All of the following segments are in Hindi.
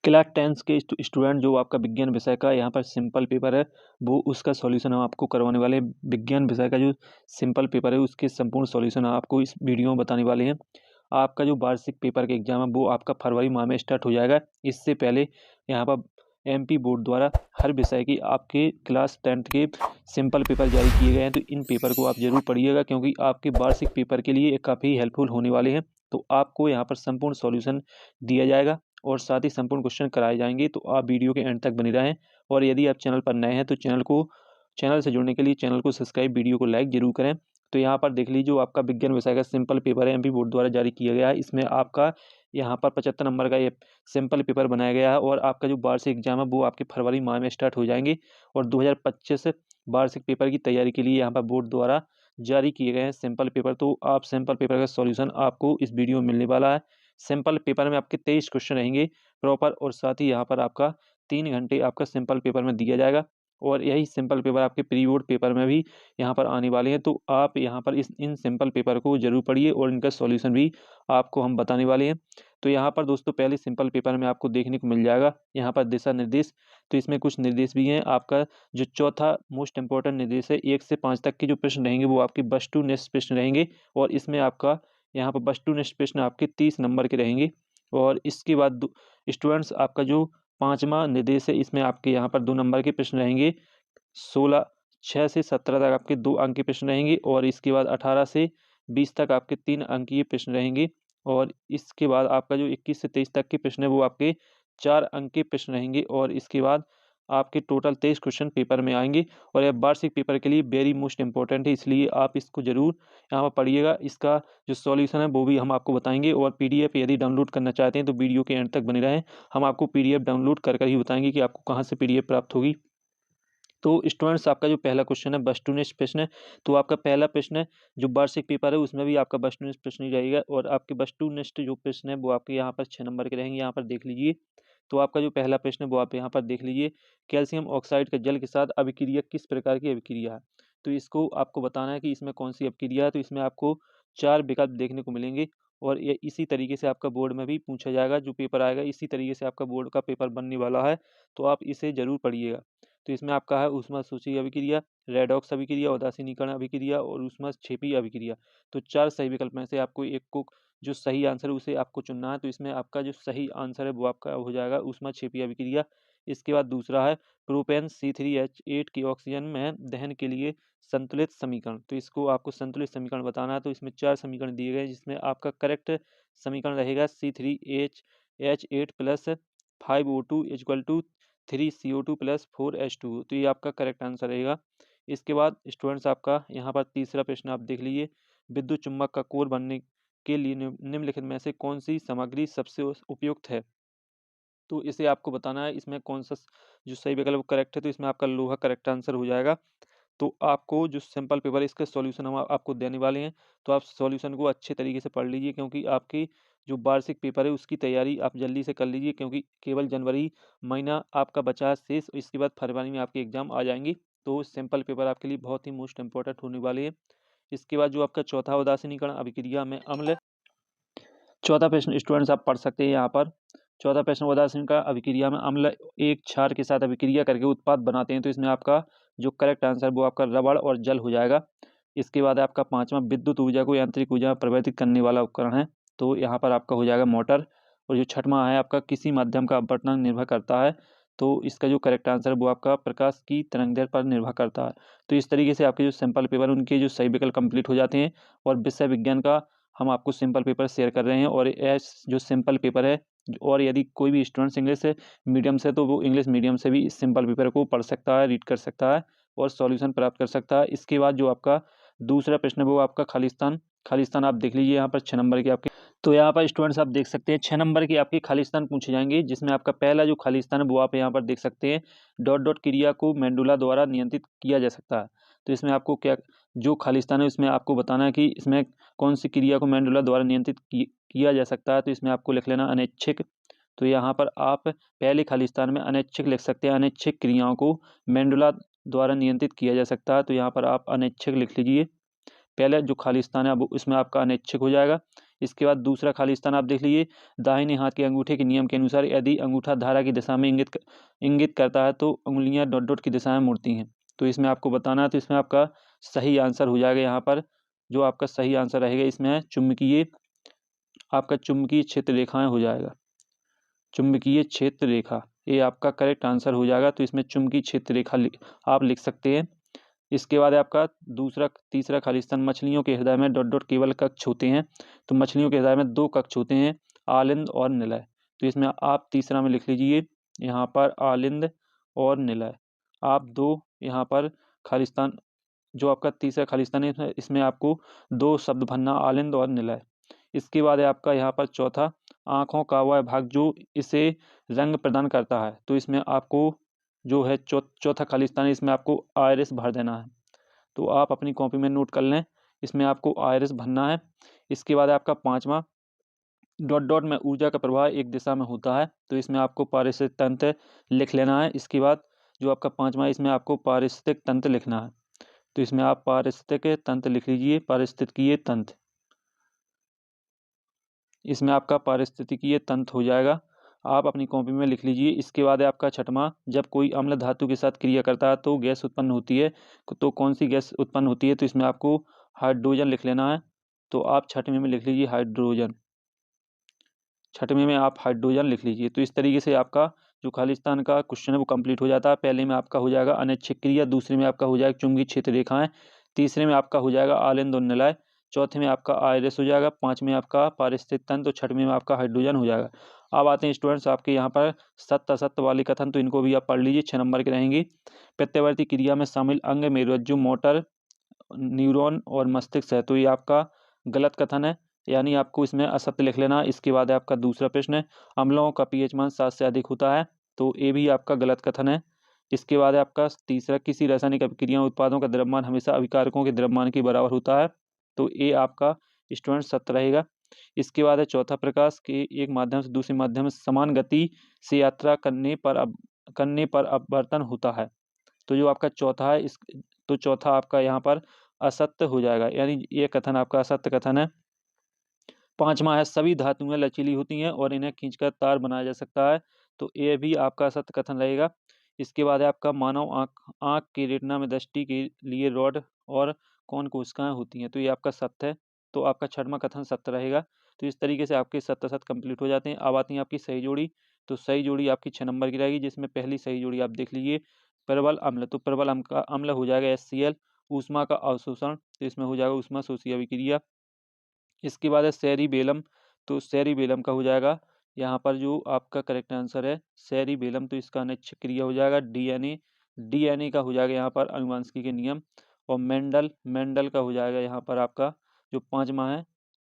क्लास 10 के स्टूडेंट जो आपका विज्ञान विषय का यहाँ पर सिंपल पेपर है वो उसका सॉल्यूशन हम आपको करवाने वाले हैं। विज्ञान विषय का जो सिंपल पेपर है उसके संपूर्ण सॉल्यूशन आपको इस वीडियो में बताने वाले हैं। आपका जो वार्षिक पेपर का एग्जाम है वो आपका फरवरी माह में स्टार्ट हो जाएगा। इससे पहले यहाँ पर एमपी बोर्ड द्वारा हर विषय की आपके क्लास 10 के सिंपल पेपर जारी किए गए हैं, तो इन पेपर को आप जरूर पढ़िएगा क्योंकि आपके वार्षिक पेपर के लिए काफ़ी हेल्पफुल होने वाले हैं। तो आपको यहाँ पर संपूर्ण सॉल्यूशन दिया जाएगा और साथ ही संपूर्ण क्वेश्चन कराए जाएंगे, तो आप वीडियो के एंड तक बने रहें। और यदि आप चैनल पर नए हैं तो चैनल से जुड़ने के लिए चैनल को सब्सक्राइब, वीडियो को लाइक जरूर करें। तो यहाँ पर देख लीजिए, जो आपका विज्ञान विषय का सिंपल पेपर है एमपी बोर्ड द्वारा जारी किया गया है, इसमें आपका यहाँ पर 75 नंबर का ये सिंपल पेपर बनाया गया है और आपका जो वार्षिक एग्जाम है वो आपके फरवरी माह में स्टार्ट हो जाएंगे। और 2025 वार्षिक पेपर की तैयारी के लिए यहाँ पर बोर्ड द्वारा जारी किए गए हैं सिंपल पेपर। तो आप सिंपल पेपर का सॉल्यूशन आपको इस वीडियो में मिलने वाला है। सिंपल पेपर में आपके 23 क्वेश्चन रहेंगे प्रॉपर, और साथ ही यहाँ पर आपका 3 घंटे आपका सिंपल पेपर में दिया जाएगा। और यही सिंपल पेपर आपके प्री बोर्ड पेपर में भी यहाँ पर आने वाले हैं। तो आप यहाँ पर इन सिंपल पेपर को जरूर पढ़िए और इनका सॉल्यूशन भी आपको हम बताने वाले हैं। तो यहाँ पर दोस्तों पहले सिंपल पेपर में आपको देखने को मिल जाएगा यहाँ पर दिशा निर्देश। तो इसमें कुछ निर्देश भी हैं। आपका जो चौथा मोस्ट इंपॉर्टेंट निर्देश है, 1 से 5 तक के जो प्रश्न रहेंगे वो आपके वस्तुनिष्ठ प्रश्न रहेंगे, और इसमें आपका यहाँ पर वस्तुनिष्ठ प्रश्न आपके 30 नंबर के रहेंगे। और इसके बाद स्टूडेंट्स आपका जो 5वां निर्देश है, इसमें आपके यहाँ पर 2 नंबर के प्रश्न रहेंगे। 6 से 17 तक आपके 2 अंक के प्रश्न रहेंगे, और इसके बाद 18 से 20 तक आपके 3 अंकीय प्रश्न रहेंगे। और इसके बाद आपका जो 21 से 23 तक के प्रश्न है वो आपके 4 अंक के प्रश्न रहेंगे। और इसके बाद आपके टोटल 23 क्वेश्चन पेपर में आएंगे। और यह वार्षिक पेपर के लिए वेरी मोस्ट इंपॉर्टेंट है, इसलिए आप इसको जरूर यहाँ पर पढ़िएगा। इसका जो सॉल्यूशन है वो भी हम आपको बताएंगे, और पीडीएफ यदि डाउनलोड करना चाहते हैं तो वीडियो के एंड तक बने रहें। हम आपको पीडीएफ डाउनलोड कर ही बताएंगे कि आपको कहाँ से पीडीएफ प्राप्त होगी। तो स्टूडेंट्स आपका जो पहला क्वेश्चन है वस्तुनिष्ठ प्रश्न है। तो आपका पहला प्रश्न है जो वार्षिक पेपर है उसमें भी आपका वस्तुनिष्ठ प्रश्न ही रहेगा, और आपके वस्तुनिष्ठ जो प्रश्न है वो आपके यहाँ पर 6 नंबर के रहेंगे। यहाँ पर देख लीजिए, तो आपका जो पहला प्रश्न है वो आप यहाँ पर देख लीजिए, कैल्शियम ऑक्साइड का जल के साथ अभिक्रिया किस प्रकार की अभिक्रिया है। तो इसको आपको बताना है कि इसमें कौन सी अभिक्रिया है। तो इसमें आपको 4 विकल्प देखने को मिलेंगे, और ये इसी तरीके से आपका बोर्ड में भी पूछा जाएगा। जो पेपर आएगा इसी तरीके से आपका बोर्ड का पेपर बनने वाला है, तो आप इसे जरूर पढ़िएगा। तो इसमें आपका है ऊष्मा सूची अभिक्रिया, रेडॉक्स अभिक्रिया, उदासीनीकरण अभिक्रिया और ऊष्मा क्षेपी अभिक्रिया। तो 4 सही विकल्प में से आपको एक को जो सही आंसर है उसे आपको चुनना है। तो इसमें आपका जो सही आंसर है वो आपका हो जाएगा ऊष्मा क्षेपी अभिक्रिया। इसके बाद दूसरा है प्रोपेन C3H8 की ऑक्सीजन में दहन के लिए संतुलित समीकरण। तो इसको आपको संतुलित समीकरण बताना है। तो इसमें 4 समीकरण दिए गए हैं, जिसमें आपका करेक्ट समीकरण रहेगा C3H8 plus 5O2 equal to 3CO2 plus 4H2। तो ये आपका करेक्ट आंसर रहेगा। इसके बाद स्टूडेंट्स आपका यहाँ पर तीसरा प्रश्न आप देख लीजिए, विद्युत चुम्बक का कोर बनने के लिए निम्नलिखित में से कौन सी सामग्री सबसे उपयुक्त है। तो इसे आपको बताना है इसमें कौन सा जो सही विकल्प करेक्ट है। तो इसमें आपका लोहा करेक्ट आंसर हो जाएगा। तो आपको जो सिंपल पेपर है इसका सॉल्यूशन हम आपको देने वाले हैं, तो आप सॉल्यूशन को अच्छे तरीके से पढ़ लीजिए, क्योंकि आपकी जो वार्षिक पेपर है उसकी तैयारी आप जल्दी से कर लीजिए, क्योंकि केवल जनवरी महीना आपका बचा है शेष। इसके बाद फरवरी में आपके एग्जाम आ जाएंगे। तो सिंपल पेपर आपके लिए बहुत ही मोस्ट इंपॉर्टेंट होने वाले हैं। इसके बाद जो आपका चौथा उदासीनीकरण अभिक्रिया में अम्ल, चौथा प्रश्न स्टूडेंट्स आप पढ़ सकते हैं यहाँ पर। चौथा प्रश्न, उदासीन का अभिक्रिया में अम्ल एक क्षार के साथ अभिक्रिया करके उत्पाद बनाते हैं। तो इसमें आपका जो करेक्ट आंसर वो आपका रबड़ और जल हो जाएगा। इसके बाद आपका 5वां, विद्युत ऊर्जा को यांत्रिक ऊर्जा में परिवर्तित करने वाला उपकरण है। तो यहाँ पर आपका हो जाएगा मोटर। और जो 6वां है आपका, किसी माध्यम का अपवर्तनांक निर्भर करता है। तो इसका जो करेक्ट आंसर है वो आपका प्रकाश की तरंगदैर्घ्य पर निर्भर करता है। तो इस तरीके से आपके जो सिंपल पेपर उनके जो सही विकल्प कंप्लीट हो जाते हैं। और विषय विज्ञान का हम आपको सिंपल पेपर शेयर कर रहे हैं, और जो सिंपल पेपर है, और यदि कोई भी स्टूडेंट्स इंग्लिश मीडियम से, तो वो इंग्लिश मीडियम से भी इस सिंपल पेपर को पढ़ सकता है, रीड कर सकता है और सॉल्यूशन प्राप्त कर सकता है। इसके बाद जो आपका दूसरा प्रश्न है वो आपका खालिस्तान। खालिस्तान आप देख लीजिए, यहाँ पर 6 नंबर के आपके, तो यहाँ पर स्टूडेंट्स आप देख सकते हैं 6 नंबर के आपके खालिस्तान पूछे जाएंगे, जिसमें आपका पहला जो खालिस्तान है वो आप यहाँ पर देख सकते हैं, डॉट डॉट क्रिया को मेंडुला द्वारा नियंत्रित किया जा सकता है। तो इसमें आपको क्या जो खालिस्तान है इसमें आपको बताना है कि इसमें कौन सी क्रिया को मेंडुला द्वारा नियंत्रित किया जा सकता है। तो इसमें आपको लिख लेना अनैच्छिक। तो यहाँ पर आप पहले खालिस्तान में अनैच्छिक लिख सकते हैं, अनैच्छिक क्रियाओं को मेंडुला द्वारा नियंत्रित किया जा सकता है। तो यहाँ पर आप अनैच्छिक लिख लीजिए, पहले जो खालिस्तान है वो इसमें आपका अनैच्छिक हो जाएगा। इसके बाद दूसरा खाली स्थान आप देख लीजिए, दाहिने हाथ के अंगूठे के नियम के अनुसार यदि अंगूठा धारा की दिशा में इंगित करता है तो उंगलियां डॉट डॉट की दिशा में मुड़ती हैं। तो इसमें आपको बताना है, तो इसमें आपका सही आंसर हो जाएगा। यहाँ पर जो आपका सही आंसर रहेगा इसमें है चुंबकीय, आपका चुंबकीय क्षेत्र रेखाएं हो जाएगा, चुंबकीय क्षेत्र रेखा, ये आपका करेक्ट आंसर हो जाएगा। तो इसमें चुंबकीय क्षेत्र रेखा आप लिख सकते हैं। इसके बाद आपका तीसरा खाली स्थान, मछलियों के हृदय में डॉट डॉट केवल कक्ष होते हैं। तो मछलियों के हृदय में 2 कक्ष होते हैं, आलिंद और निलय। तो इसमें आप तीसरा में लिख लीजिए, यहाँ पर आलिंद और निलय, आप 2 यहाँ पर खाली स्थान, जो आपका तीसरा खाली स्थान है इसमें आपको 2 शब्द भरना, आलिंद और निलय। इसके बाद है आपका यहाँ पर चौथा, आँखों का वह भाग जो इसे रंग प्रदान करता है। तो इसमें आपको जो है चौथा खाली स्थान है, इसमें आपको आयरिस भर देना है। तो आप अपनी कॉपी में नोट कर लें, इसमें आपको आयरिस भरना है। इसके बाद आपका पाँचवा, डॉट डॉट में ऊर्जा का प्रवाह एक दिशा में होता है। तो इसमें आपको पारिस्थितिक तंत्र लिख लेना है। इसके बाद जो आपका पाँचवा, इसमें आपको पारिस्थितिक तंत्र लिखना है। तो इसमें आप पारिस्थितिक तंत्र लिख लीजिए, पारिस्थितिकीय तंत्र, इसमें आपका पारिस्थितिकीय तंत्र हो जाएगा, आप अपनी कॉपी में लिख लीजिए। इसके बाद है आपका छठवां, जब कोई अम्ल धातु के साथ क्रिया करता है तो गैस उत्पन्न होती है। तो कौन सी गैस उत्पन्न होती है? तो इसमें आपको हाइड्रोजन लिख लेना है। तो आप छठवें में लिख लीजिए हाइड्रोजन, छठवें में आप हाइड्रोजन लिख लीजिए। तो इस तरीके से आपका जो खालिस्तान का क्वेश्चन है वो कंप्लीट हो जाता है। पहले में आपका हो जाएगा अनैच्छिक क्रिया, दूसरे में आपका हो जाएगा चुंबकीय क्षेत्र रेखाएं, तीसरे में आपका हो जाएगा आलिंद और निलय, चौथे में आपका आयरिस हो जाएगा, पाँचवें में आपका पारिस्थितिक तंत्र, तो छठवें में आपका हाइड्रोजन हो जाएगा। अब आते हैं स्टूडेंट्स आपके यहाँ पर सत्य असत्य वाले कथन, तो इनको भी आप पढ़ लीजिए, 6 नंबर के रहेंगे। प्रत्यावर्ती क्रिया में शामिल अंग मेरुरज्जु, मोटर न्यूरॉन और मस्तिष्क है। तो ये आपका गलत कथन है, यानी आपको इसमें असत्य लिख लेना। इसके बाद है आपका दूसरा प्रश्न, अम्लों का पीएच मान 7 से अधिक होता है। तो ये भी आपका गलत कथन है। इसके बाद है आपका तीसरा, किसी रासायनिक अभिक्रिया उत्पादों का द्रव्यमान हमेशा अभिकारकों के द्रव्यमान के बराबर होता है। तो ये आपका स्टूडेंट सत्य रहेगा। इसके बाद है चौथा, प्रकाश के एक माध्यम से दूसरे माध्यम में समान गति से यात्रा करने पर अपवर्तन होता है। तो जो आपका चौथा है तो चौथा आपका यहाँ पर असत्य हो जाएगा, यानी ये कथन आपका असत्य कथन है। पांचवा है, सभी धातुएं लचीली होती हैं और इन्हें खींचकर तार बनाया जा सकता है। तो ये भी आपका असत्य कथन रहेगा। इसके बाद है आपका मानव आँख की रेटिना में दृष्टि के लिए रॉड और कौन कोशिकाएं होती हैं। तो ये आपका सत्य है। तो आपका छठवां कथन सत्य रहेगा। तो इस तरीके से आपके सत्य असत्य कंप्लीट हो जाते हैं। अब आती है आपकी सही जोड़ी। तो सही जोड़ी आपकी 6 नंबर की रहेगी, जिसमें पहली सही जोड़ी आप देख लीजिए, प्रबल अम्ल। तो प्रबल अम्ल हो जाएगा HCl। ऊष्मा का अवशोषण, तो इसमें हो जाएगा ऊष्मा शोषी अभिक्रिया। इसके बाद है सेरिबेलम। तो सेरिबेलम का हो जाएगा यहाँ पर जो आपका करेक्ट आंसर है सेरिबेलम। तो इसका अनैच्छिक क्रिया हो जाएगा डीएनए का हो जाएगा यहाँ पर अनुवांशिकी के नियम। और मेंडल का हो जाएगा यहाँ पर आपका जो पांचवा है,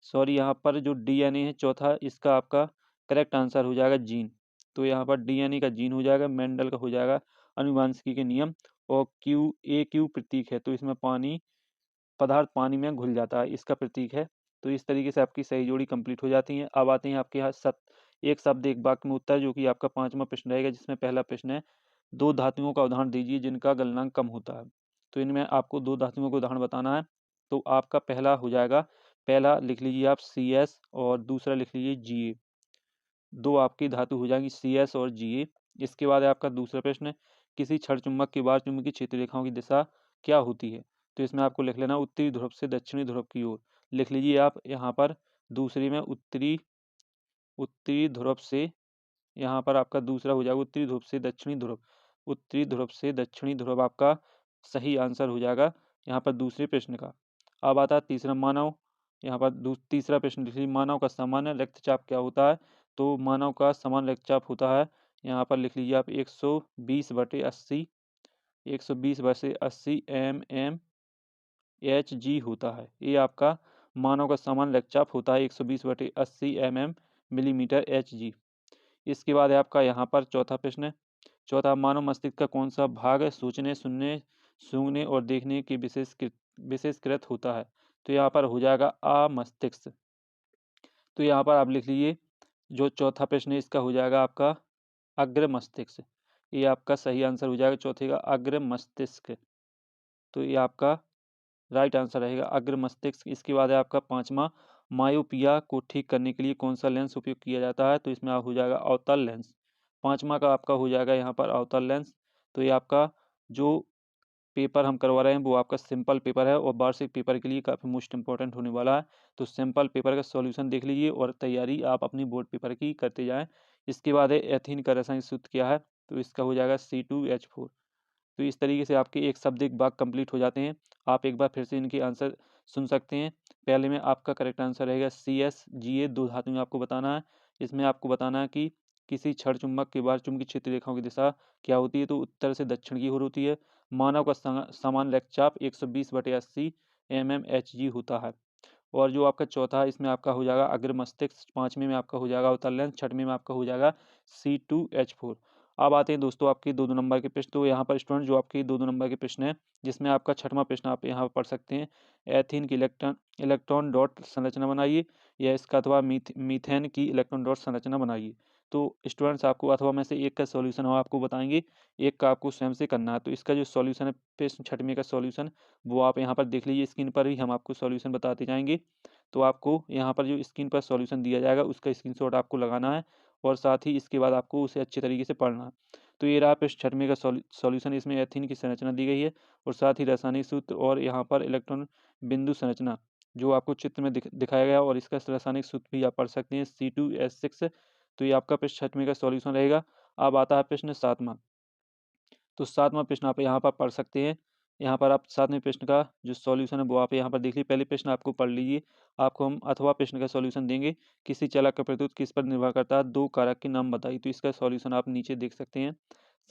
सॉरी यहाँ पर जो डीएनए है चौथा, इसका आपका करेक्ट आंसर हो जाएगा जीन। तो यहाँ पर डीएनए का जीन हो जाएगा, मेंडल का हो जाएगा अनुवांशिकी के नियम। और क्यू प्रतीक है, तो इसमें पदार्थ पानी में घुल जाता है, इसका प्रतीक है। तो इस तरीके से आपकी सही जोड़ी कंप्लीट हो जाती है। अब आते हैं आपके यहाँ एक शब्द एक वाक्य में उत्तर, जो कि आपका 5वां प्रश्न रहेगा, जिसमें पहला प्रश्न है, 2 धातुओं का उदाहरण दीजिए जिनका गलनांक कम होता है। तो इनमें आपको 2 धातुओं का उदाहरण बताना है। तो आपका पहला हो जाएगा, पहला लिख लीजिए आप CS और दूसरा लिख लीजिए GA। 2 आपकी धातु हो जाएंगी CS और GA। इसके बाद है आपका दूसरा प्रश्न, किसी क्षण चुंबक की बाहर चुंबकीय क्षेत्र रेखाओं की दिशा क्या होती है। तो इसमें आपको लिख लेना उत्तरी ध्रुव से दक्षिणी ध्रुव की ओर। लिख लीजिए आप यहाँ पर दूसरी में उत्तरी ध्रुव से, यहाँ पर आपका दूसरा हो जाएगा उत्तरी ध्रुव से दक्षिणी ध्रुव। उत्तरी ध्रुव से दक्षिणी ध्रुव आपका सही आंसर हो जाएगा यहाँ पर दूसरे प्रश्न का। अब आता है तीसरा, मानव। यहाँ पर तीसरा प्रश्न लिख लीजिए, मानव का सामान्य रक्तचाप क्या होता है। तो मानव का सामान्य रक्तचाप होता है, यहाँ पर लिख लीजिए आप 120/80, 120/80 mmHg होता है। ये आपका मानव का सामान्य रक्तचाप होता है 120/80 mmHg। इसके बाद है आपका यहाँ पर चौथा प्रश्न, चौथा, मानव मस्तिष्क का कौन सा भाग सोचने, सुनने, सूंघने और देखने के विशेषकृत होता है। तो यहाँ पर हो जाएगा मस्तिष्क। तो यहाँ पर आप लिख लीजिए, जो चौथा प्रश्न है इसका हो जाएगा आपका अग्र मस्तिष्क। ये आपका सही आंसर हो जाएगा चौथे का अग्र मस्तिष्क। तो ये आपका राइट आंसर रहेगा अग्र मस्तिष्क। इसके बाद है आपका 5वां, मायोपिया को ठीक करने के लिए कौन सा लेंस उपयोग किया जाता है? तो इसमें हो जाएगा अवतल लेंस। 5वां का आपका हो जाएगा यहाँ पर अवतल लेंस। तो ये आपका जो पेपर हम करवा रहे हैं वो आपका सिंपल पेपर है और वार्षिक पेपर के लिए काफ़ी मोस्ट इंपॉर्टेंट होने वाला है। तो सिंपल पेपर का सॉल्यूशन देख लीजिए और तैयारी आप अपनी बोर्ड पेपर की करते जाएँ। इसके बाद है एथीन का रासायनिक सूत्र क्या है? तो इसका हो जाएगा C2H4। तो इस तरीके से आपके एक शब्द एक वाक्य कंप्लीट हो जाते हैं। आप एक बार फिर से इनके आंसर सुन सकते हैं। पहले में आपका करेक्ट आंसर रहेगा CSGA, 2 धातु में आपको बताना है। इसमें आपको बताना है कि किसी क्षण चुंबक के बाहर चुंबकीय क्षेत्र रेखाओं की दिशा क्या होती है? तो उत्तर से दक्षिण की ओर होती है। मानव का सामान्य रक्तचाप 120/80 mmHg होता है। और जो आपका चौथा है इसमें आपका हो जाएगा अग्र मस्तिष्क, 5वें में आपका हो जाएगा अवतल लेंस, 6वें में आपका हो जाएगा C2H4। अब आते हैं दोस्तों आपके 2-2 नंबर के प्रश्न। तो यहाँ पर स्टूडेंट जो आपके 2-2 नंबर के प्रश्न हैं, जिसमें आपका 6वां प्रश्न आप यहाँ पर पढ़ सकते हैं। एथीन की इलेक्ट्रॉन डॉट संरचना बनाइए, या इसका अथवा मीथेन की इलेक्ट्रॉन डॉट संरचना बनाइए। तो स्टूडेंट्स आपको अथवा में से एक का सॉल्यूशन हम आपको बताएंगे, एक का आपको स्वयं से करना है। तो इसका जो सॉल्यूशन है प्रश्न 6वें का सॉल्यूशन, वो आप यहाँ पर देख लीजिए, स्क्रीन पर ही हम आपको सॉल्यूशन बताते जाएंगे। तो आपको यहाँ पर जो स्क्रीन पर सॉल्यूशन दिया जाएगा उसका स्क्रीनशॉट आपको लगाना है और साथ ही इसके बाद आपको उसे अच्छे तरीके से पढ़ना है। तो ये रहा प्रश्न 6वें का सॉल्यूशन। इसमें एथीन की संरचना दी गई है और साथ ही रासायनिक सूत्र और यहाँ पर इलेक्ट्रॉन बिंदु संरचना जो आपको चित्र में दिखाया गया, और इसका रासायनिक सूत्र भी आप पढ़ सकते हैं C2H6। तो ये आपका प्रश्न 6वें का सॉल्यूशन रहेगा। अब आता है प्रश्न 7वां। तो 7वां प्रश्न आप यहाँ पर पढ़ सकते हैं। यहाँ पर आप 7वें प्रश्न का जो सॉल्यूशन है वो आप यहाँ पर देख लीजिए। पहले प्रश्न आपको पढ़ लीजिए। आपको हम अथवा प्रश्न का सॉल्यूशन देंगे। किसी चालक का प्रत्युत्तर किस पर निर्भर करता है? 2 कारक के नाम बताइए। तो इसका सॉल्यूशन आप नीचे देख सकते हैं।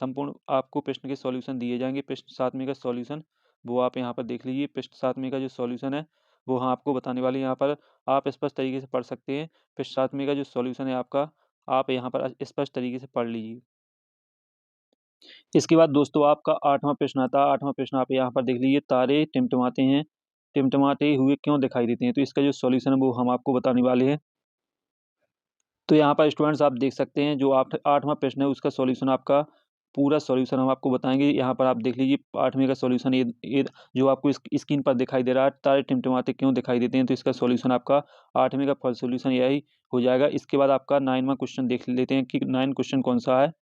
संपूर्ण आपको प्रश्न के सॉल्यूशन दिए जाएंगे। प्रश्न 7वें का सॉल्यूशन वो आप यहाँ पर देख लीजिए। प्रश्न 7वें का जो सॉल्यूशन है वो हम आपको बताने वाले हैं। यहाँ पर आप स्पष्ट तरीके से पढ़ सकते हैं। प्रश्न 7वें का जो सॉल्यूशन है आपका, आप यहाँ पर स्पष्ट तरीके से पढ़ लीजिए। इसके बाद दोस्तों आपका 8वां प्रश्न आता है। 8वां प्रश्न आप यहाँ पर देख लीजिए। तारे टिमटिमाते हैं, टिमटिमाते हुए क्यों दिखाई देते हैं? तो इसका जो सॉल्यूशन है वो हम आपको बताने वाले हैं। तो यहाँ पर स्टूडेंट्स आप देख सकते हैं, जो 8वां प्रश्न है उसका सॉल्यूशन आपका पूरा सॉल्यूशन हम आपको बताएंगे। यहाँ पर आप देख लीजिए 8वें का सॉल्यूशन, ये जो आपको स्क्रीन पर दिखाई दे रहा है, तारे टिमटिमाते क्यों दिखाई देते हैं? तो इसका सॉल्यूशन आपका 8वें का फल सॉल्यूशन यही हो जाएगा। इसके बाद आपका 9वां क्वेश्चन देख लेते हैं कि 9 क्वेश्चन कौन सा है।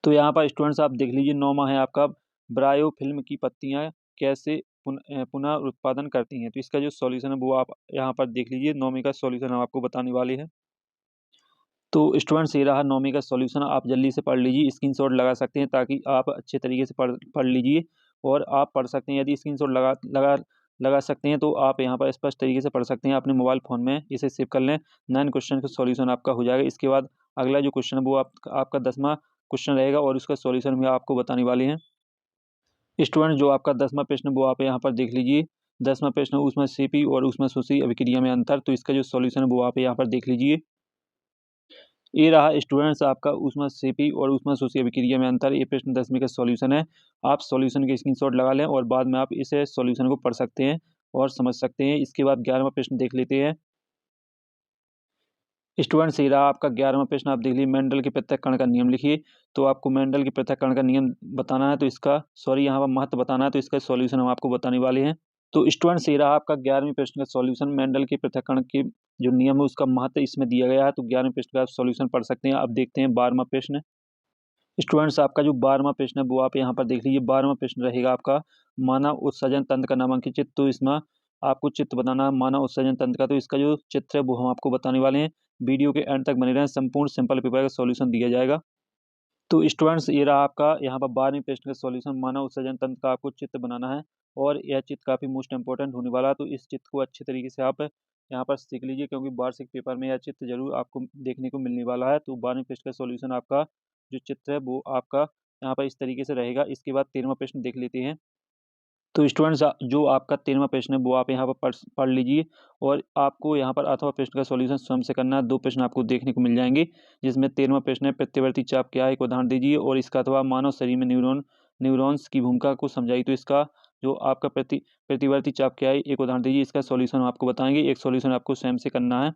तो यहाँ पर स्टूडेंट्स आप देख लीजिए। 9वां है आपका, ब्रायोफिल्म की पत्तियां कैसे पुनः उत्पादन करती हैं? तो इसका जो सॉल्यूशन है वो आप यहाँ पर देख लीजिए। 9वीं का सॉल्यूशन हम आपको बताने वाले हैं। तो स्टूडेंट्स ये रहा 9वीं का सॉल्यूशन। आप जल्दी से पढ़ लीजिए, स्क्रीनशॉट लगा सकते हैं ताकि आप अच्छे तरीके से पढ़ लीजिए और आप पढ़ सकते हैं। यदि स्क्रीनशॉट लगा सकते हैं तो आप यहाँ पर स्पष्ट तरीके से पढ़ सकते हैं। अपने मोबाइल फ़ोन में इसे सेव कर लें। 9 क्वेश्चन का सॉल्यूशन आपका हो जाएगा। इसके बाद अगला जो क्वेश्चन है वो आपका 10वां क्वेश्चन रहेगा और उसका सॉल्यूशन भी आपको बताने वाले हैं। स्टूडेंट जो आपका 10वां प्रश्न वो आप यहाँ पर देख लीजिए। 10वां प्रश्न ऊष्माक्षेपी और ऊष्माशोषी अभिक्रिया में अंतर। तो इसका जो सॉल्यूशन है वो आप यहाँ पर देख लीजिए। ये रहा स्टूडेंट्स आपका ऊष्माक्षेपी और ऊष्माशोषी अभिक्रिया में अंतर। ये प्रश्न 10वीं का सॉल्यूशन है। आप सॉल्यूशन के स्क्रीनशॉट लगा लें और बाद में आप इसे सॉल्यूशन को पढ़ सकते हैं और समझ सकते हैं। इसके बाद 11वां प्रश्न देख लेते हैं। स्टूडेंट्स ये रहा आपका 11वां प्रश्न। आप देख लीजिए, मेंडल के पृथक्करण का नियम लिखिए। तो आपको मेंडल के पृथक्करण का नियम बताना है, तो इसका यहाँ पर महत्व बताना है। तो इसका सॉल्यूशन हम आपको बताने वाले हैं। तो स्टूडेंट्स ये रहा आपका 11वें प्रश्न का सॉल्यूशन। मेंडल के पृथक्करण के जो नियम है उसका महत्व इसमें दिया गया है। तो 11वें प्रश्न का सॉल्यूशन पढ़ सकते हैं। अब देखते हैं 12वां प्रश्न। स्टूडेंट्स आपका जो 12वां प्रश्न है वो आप यहाँ पर देख लीजिए। 12वां प्रश्न रहेगा आपका, मानव उत्सर्जन तंत्र का नामांकित चित्र। तो इसमें आपको चित्र बताना है मानव उत्सर्जन तंत्र का। तो इसका जो चित्र है वो हम आपको बताने वाले हैं। वीडियो के एंड तक बने रहें, संपूर्ण सिंपल पेपर का सॉल्यूशन दिया जाएगा। तो स्टूडेंट्स ये रहा आपका यहाँ पर 12वें प्रश्न का सॉल्यूशन। मानव उत्सर्जन तंत्र का आपको चित्र बनाना है और यह चित्र काफ़ी मोस्ट इंपॉर्टेंट होने वाला है। तो इस चित्र को अच्छे तरीके से आप यहाँ पर सीख लीजिए, क्योंकि वार्षिक पेपर में यह चित्र जरूर आपको देखने को मिलने वाला है। तो 12वें प्रश्न का सॉल्यूशन आपका जो चित्र है वो आपका यहाँ पर इस तरीके से रहेगा। इसके बाद 13वां प्रश्न देख लेते हैं। तो स्टूडेंट्स जो आपका 13वां प्रश्न है वो आप यहाँ पर पढ़ लीजिए और आपको यहाँ पर 8वां प्रश्न का सॉल्यूशन स्वयं से करना है। 2 प्रश्न आपको देखने को मिल जाएंगे, जिसमें 13वां प्रश्न है, प्रत्यवर्ती चाप क्या है? एक उदाहरण दीजिए और इसका अथवा मानव शरीर में न्यूरॉन्स की भूमिका को समझाइए। तो इसका जो आपका प्रतिवर्ती चाप क्या है? एक उदाहरण दीजिए। इसका सॉल्यूशन हम आपको बताएंगे। एक सॉल्यूशन आपको स्वयं से करना है।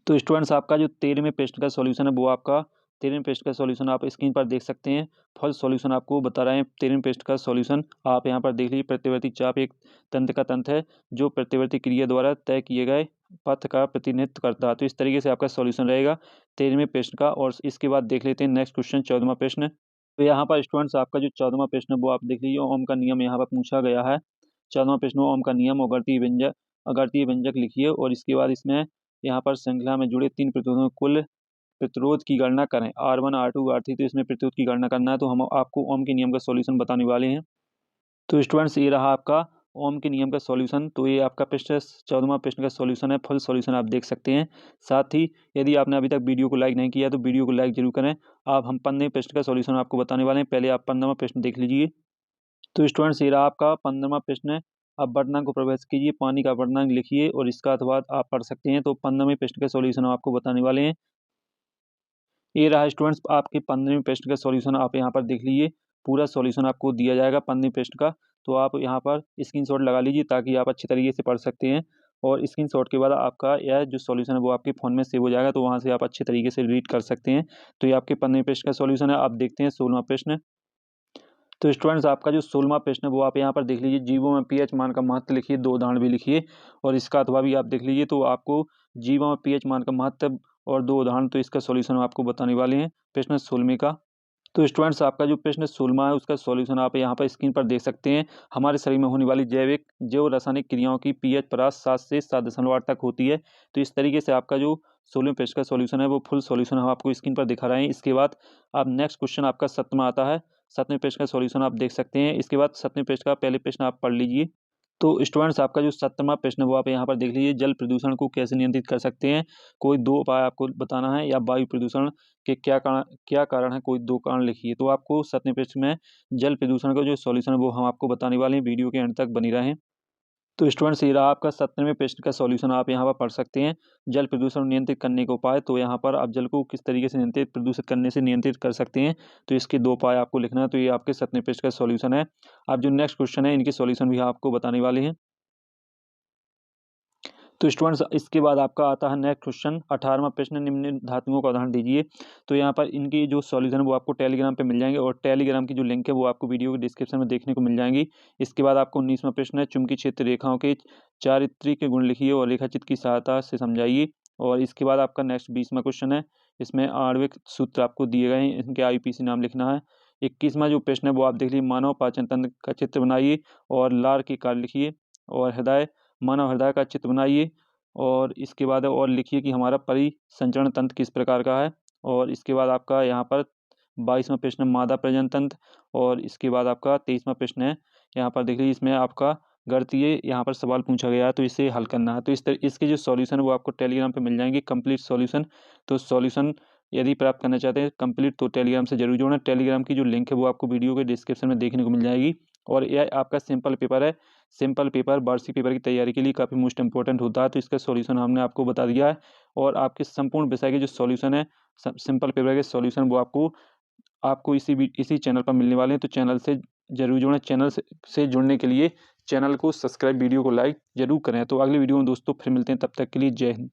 तो स्टूडेंट्स आपका जो 13वें प्रश्न का सॉल्यूशन है वो आपका 13वें प्रश्न का सॉल्यूशन आप स्क्रीन पर देख सकते हैं। फल सॉल्यूशन आपको बता रहे हैं। 13वें प्रश्न का सॉल्यूशन आप यहाँ पर देख लीजिए। प्रत्यवर्ती चाप एक तंत्र का तंत्र है जो प्रत्यवर्ती क्रिया द्वारा तय किए गए पथ का प्रतिनिधित्व करता है। तो इस तरीके से आपका सॉल्यूशन रहेगा 13वें प्रश्न का। और इसके बाद देख लेते हैं नेक्स्ट क्वेश्चन 14वां प्रश्न। तो यहाँ पर स्टूडेंट्स आपका जो 14वां प्रश्न है वो आप देख लीजिए, ओम का नियम यहाँ पर पूछा गया है। 14वां प्रश्न ओम का नियम और गणितीय व्यंजक लिखिए और इसके बाद इसमें यहाँ पर श्रृंखला में जुड़े 3 प्रतिरोधों कुल प्रतिरोध की गणना करें, R1 R2 R3। तो इसमें प्रतिरोध की गणना करना है, तो हम आपको ओम के नियम का सॉल्यूशन बताने वाले हैं। तो स्टूडेंट्स ये रहा आपका ओम के नियम का सॉल्यूशन। तो ये आपका प्रश्न 14वां प्रश्न का सॉल्यूशन है, फुल सॉल्यूशन आप देख सकते हैं। साथ ही यदि आपने अभी तक वीडियो को लाइक नहीं किया तो वीडियो को लाइक जरूर करें। आप हम 15वें प्रश्न का सॉल्यूशन आपको बताने वाले हैं, पहले आप 15वां प्रश्न देख लीजिए। तो स्टूडेंट्स ये रहा आपका 15वां प्रश्न। अब वर्तनांक को प्रवेश कीजिए, पानी का वर्तनांक लिखिए और इसका अर्थवाद आप पढ़ सकते हैं। तो 15वें प्रश्न का सॉल्यूशन हम आपको बताने वाले हैं। ये रहा स्टूडेंट्स आपके 15वें प्रश्न का सॉल्यूशन, आप यहाँ पर देख लीजिए। पूरा सॉल्यूशन आपको दिया जाएगा 15वें प्रश्न का। तो आप यहाँ पर स्क्रीनशॉट लगा लीजिए ताकि आप अच्छी तरीके से पढ़ सकते हैं। और स्क्रीनशॉट के बाद आपका यह जो सॉल्यूशन है वो आपके फ़ोन में सेव हो जाएगा, तो वहाँ से आप अच्छे तरीके से रीड कर सकते हैं। तो ये आपके 15वें प्रश्न का सॉल्यूशन है। आप देखते हैं 16वां प्रश्न। तो स्टूडेंट्स आपका जो 16वां प्रश्न है वो आप यहाँ पर देख लीजिए। जीवों में पीएच मान का महत्व लिखिए, 2 उदाहरण भी लिखिए और इसका अथवा भी आप देख लीजिए। तो आपको जीवों में पीएच मान का महत्व और 2 उदाहरण, तो इसका सॉल्यूशन आपको बताने वाले हैं प्रश्न 16वें का। तो स्टूडेंट्स आपका जो प्रश्न 16वां है उसका सॉल्यूशन आप यहाँ पर स्क्रीन पर देख सकते हैं। हमारे शरीर में होने वाली जैव रासायनिक क्रियाओं की पीएच परास 7 से 7.8 तक होती है। तो इस तरीके से आपका जो 16वें प्रश्न का सॉल्यूशन है वो फुल सॉल्यूशन हम आपको स्क्रीन पर दिखा रहे हैं। इसके बाद अब नेक्स्ट क्वेश्चन आपका 7वां आता है। 7वें प्रश्न का सॉल्यूशन आप देख सकते हैं। इसके बाद 7वें प्रश्न का पहले प्रश्न आप पढ़ लीजिए। तो स्टूडेंट्स आपका जो 7वां प्रश्न है वो आप यहाँ पर देख लीजिए। जल प्रदूषण को कैसे नियंत्रित कर सकते हैं, कोई 2 उपाय आपको बताना है, या वायु प्रदूषण के क्या कारण है, कोई 2 कारण लिखिए। तो आपको 7वें प्रश्न में जल प्रदूषण का जो सॉल्यूशन है वो हम आपको बताने वाले हैं, वीडियो के एंड तक बनी रहें। तो स्टूडेंट्स ये रहा आपका 17वें प्रश्न का सॉल्यूशन, आप यहाँ पर पढ़ सकते हैं। जल प्रदूषण नियंत्रित करने के उपाय। तो यहाँ पर आप जल को किस तरीके से प्रदूषित करने से नियंत्रित कर सकते हैं, तो इसके 2 उपाय आपको लिखना है। तो ये आपके 17वें प्रश्न का सॉल्यूशन है। अब जो नेक्स्ट क्वेश्चन है इनके सॉल्यूशन भी आपको बताने वाले हैं। तो स्टूडेंट्स इसके बाद आपका आता है नेक्स्ट क्वेश्चन 18वां प्रश्न, निम्न धातुओं का उदाहरण दीजिए। तो यहाँ पर इनकी जो सॉल्यूशन है वो आपको टेलीग्राम पे मिल जाएंगे और टेलीग्राम की जो लिंक है वो आपको वीडियो के डिस्क्रिप्शन में देखने को मिल जाएंगी। इसके बाद आपको 19वां प्रश्न है, चुंबकीय क्षेत्र रेखाओं के चारित्रिक गुण लिखिए और रेखाचित्र की सहायता से समझाइए। और इसके बाद आपका नेक्स्ट 20वां क्वेश्चन है, इसमें आणविक सूत्र आपको दिए गए हैं, इनके IUPAC नाम लिखना है। 21वां जो प्रश्न है वो आप देख लीजिए, मानव पाचन तंत्र का चित्र बनाइए और लार के कार्य लिखिए। और मानव हृदय का चित्र बनाइए और इसके बाद और लिखिए कि हमारा परिसंचरण तंत्र किस प्रकार का है। और इसके बाद आपका यहाँ पर 22वां प्रश्न मादा प्रजनन तंत्र। और इसके बाद आपका 23वां प्रश्न है, यहाँ पर देख लीजिए, इसमें आपका गणितीय यहाँ पर सवाल पूछा गया है, तो इसे हल करना है। तो इसके जो सॉल्यूशन है वो आपको टेलीग्राम पे मिल जाएंगे, कंप्लीट सॉल्यूशन। तो सॉल्यूशन यदि प्राप्त करना चाहते हैं कंप्लीट, तो टेलीग्राम से जरूर जुड़ना। टेलीग्राम की जो लिंक है वो आपको वीडियो के डिस्क्रिप्शन में देखने को मिल जाएगी। और यह आपका सिंपल पेपर है। सिंपल पेपर वार्षिक पेपर की तैयारी के लिए काफ़ी मोस्ट इंपॉर्टेंट होता है, तो इसका सॉल्यूशन हमने आपको बता दिया है। और आपके संपूर्ण विषय के जो सॉल्यूशन है, सिंपल पेपर के सॉल्यूशन वो आपको आपको इसी चैनल पर मिलने वाले हैं। तो चैनल से जरूर जुड़ें। चैनल से जुड़ने के लिए चैनल को सब्सक्राइब, वीडियो को लाइक जरूर करें। तो अगली वीडियो में दोस्तों फिर मिलते हैं, तब तक के लिए जय हिंद।